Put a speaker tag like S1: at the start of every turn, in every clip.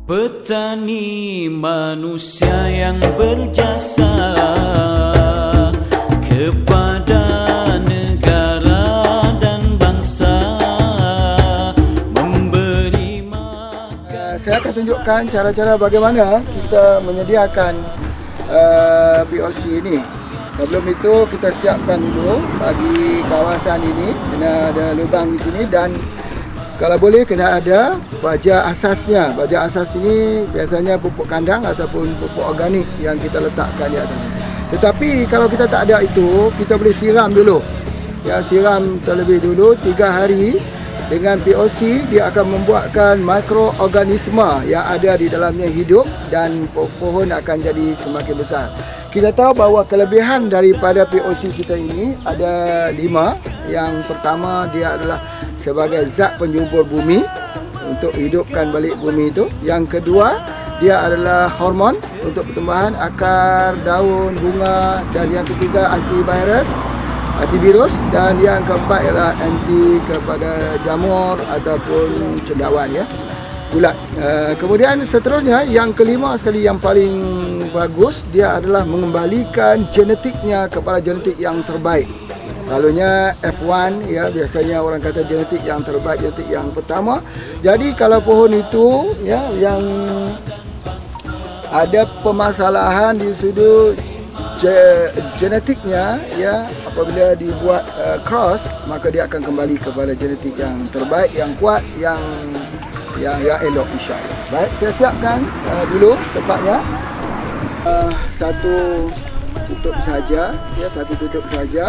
S1: Petani manusia yang berjasa kepada negara dan bangsa, memberi makan.
S2: Saya akan tunjukkan cara-cara bagaimana kita menyediakan POC ini. Sebelum itu kita siapkan dulu bagi kawasan ini, kena ada lubang di sini dan kalau boleh kena ada baja asasnya. Baja asas ini biasanya pupuk kandang ataupun pupuk organik yang kita letakkan di atas. Tetapi kalau kita tak ada itu, kita boleh siram dulu. Ya, siram terlebih dulu 3 hari dengan POC. Dia akan membuatkan mikroorganisma yang ada di dalamnya hidup dan pohon akan jadi semakin besar. Kita tahu bahawa kelebihan daripada POC kita ini ada 5. Yang pertama, dia adalah sebagai zat penyubur bumi untuk hidupkan balik bumi itu. Yang kedua, dia adalah hormon untuk pertumbuhan akar, daun, bunga. Dan yang ketiga, antivirus. Dan yang keempat ialah anti kepada jamur ataupun cendawan, ya, ulat. Kemudian seterusnya, yang kelima sekali yang paling bagus, dia adalah mengembalikan genetiknya kepada genetik yang terbaik. Selalunya F1, ya, biasanya orang kata genetik yang terbaik, genetik yang pertama. Jadi kalau pohon itu, ya, yang ada permasalahan di sudut genetiknya, ya, apabila dibuat cross, maka dia akan kembali kepada genetik yang terbaik, yang kuat, yang elok, insya-Allah. Baik, saya siapkan dulu tempatnya. Satu tutup saja, ya, satu tutup saja.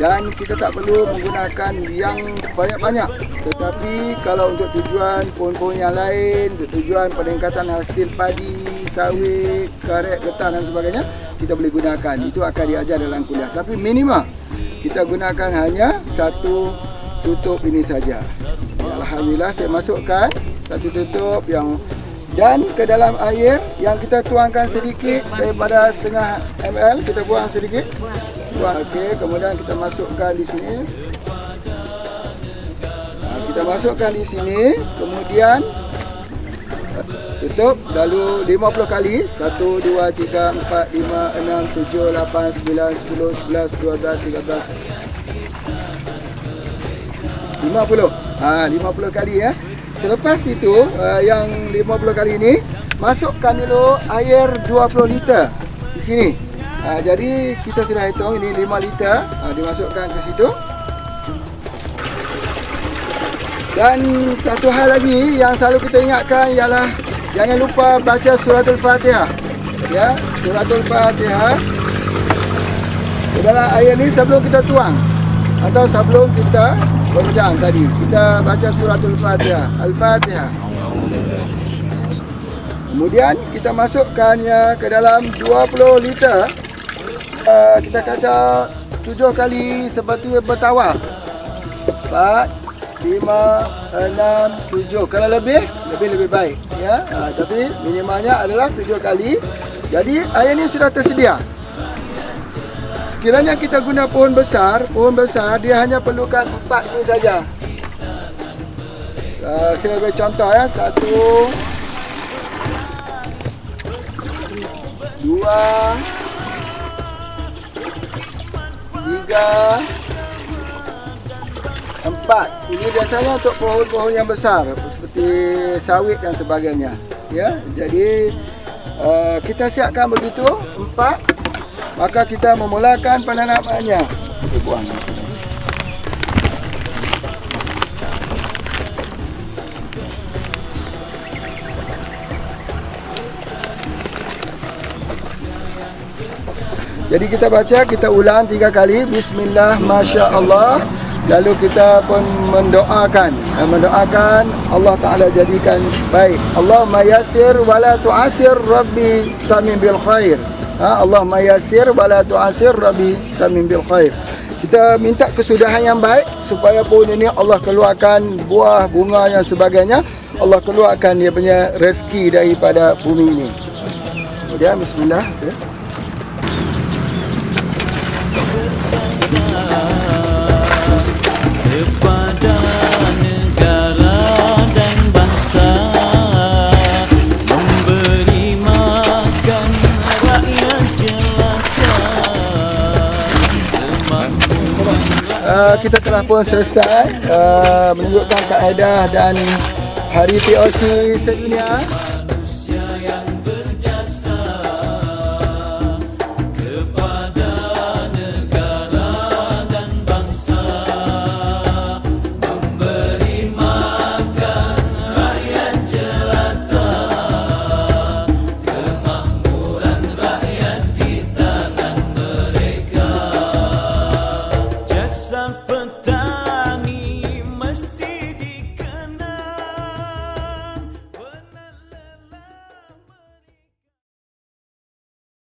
S2: Dan kita tak perlu menggunakan yang banyak-banyak. Tetapi kalau untuk tujuan pohon-pohon yang lain, untuk tujuan peningkatan hasil padi, sawit, karet, ketan dan sebagainya, kita boleh gunakan. Itu akan diajar dalam kuliah. Tapi minima kita gunakan hanya satu tutup ini saja. Ya, alhamdulillah saya masukkan satu tutup yang dan ke dalam air yang kita tuangkan sedikit daripada setengah ml, kita buang sedikit. Okey, kemudian kita masukkan di sini. Kita masukkan di sini, kemudian tutup, lalu 50 kali. 1, 2, 3, 4, 5, 6, 7, 8, 9, 10, 11, 12, 13, 50. 50 kali, ya. Selepas itu, yang 50 kali ini, masukkan dulu air 20 liter di sini. Jadi kita sudah hitung ini 5 liter, dimasukkan ke situ. Dan satu hal lagi yang selalu kita ingatkan ialah jangan lupa baca suratul Fatihah. Ya, suratul Fatihah di dalam air ni sebelum kita tuang atau sebelum kita goncang tadi, kita baca suratul Fatihah, Al-Fatihah. Kemudian kita masukkannya ke dalam 20 liter. Kita kacau 7 kali seperti bertawar. 4, 5, 6, 7. Kalau lebih baik, ya. Tapi minimalnya adalah 7 kali. Jadi air ini sudah tersedia. Sekiranya kita guna pohon besar dia hanya perlukan 4 ini saja. Saya beri contoh, ya. 1, 2, 3, 4. Ini biasanya untuk pohon-pohon yang besar seperti sawit dan sebagainya, ya. Jadi kita siapkan begitu 4. Maka kita memulakan penanamannya. Kita buang. Jadi kita baca, kita ulang 3 kali. Bismillah, Masya Allah. Lalu kita pun mendoakan Allah Ta'ala jadikan baik. Allahumma yassir wa la tu'asir Rabbi tamim bil khair. Allahumma yassir wa la tu'asir Rabbi tamim bil khair. Kita minta kesudahan yang baik supaya pohon ini Allah keluarkan buah, bunga yang sebagainya. Allah keluarkan dia punya rezeki daripada bumi ini. Kemudian bismillah, ya.
S1: Kepada negara dan bangsa,
S2: kita telah pun selesai menunjukkan kaedah dan hari POC sedunia.